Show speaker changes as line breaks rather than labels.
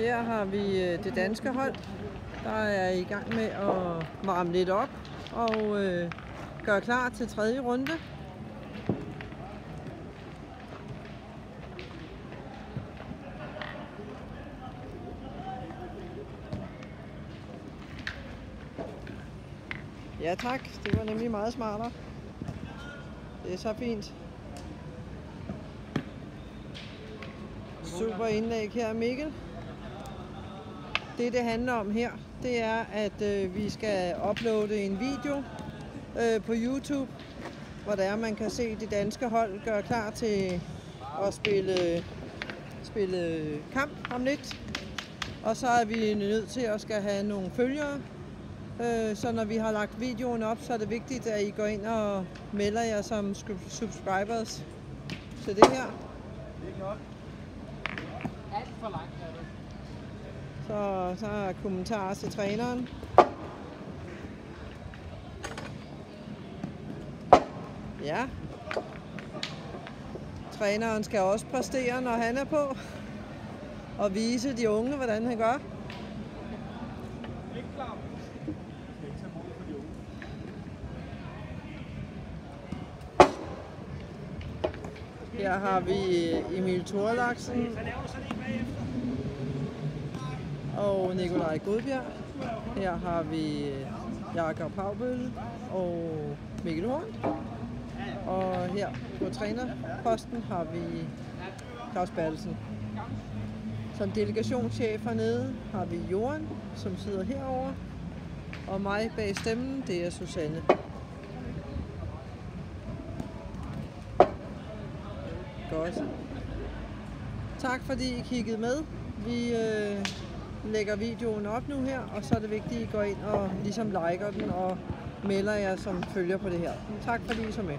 Her har vi det danske hold, der er i gang med at varme lidt op og gøre klar til tredje runde. Ja tak, det var nemlig meget smartere. Det er så fint. Super indlæg her, Mikkel. Det handler om her, det er, at vi skal uploade en video på YouTube, hvor der man kan se det danske hold gøre klar til at spille kamp om lidt. Og så er vi nødt til at skal have nogle følgere. Så når vi har lagt videoen op, så er det vigtigt, at I går ind og melder jer som subscribers til det her.
Alt for langt er det.
Så er kommentarer til træneren. Ja. Træneren skal også præstere, når han er på. Og vise de unge, hvordan han gør. Her har vi Emil Thorlaksen og Nikolaj Godbjerg. Her har vi Jakob Havbølle og Mikkel Horn. Og her på trænerposten har vi Claus Bertelsen. Som delegationschef hernede har vi Johan, som sidder herovre. Og mig bag stemmen, det er Susanne. Godt. Tak fordi I kiggede med. Vi lægger videoen op nu her, og så er det vigtigt, at I går ind og ligesom liker den og melder jer som følger på det her. Tak fordi I så med.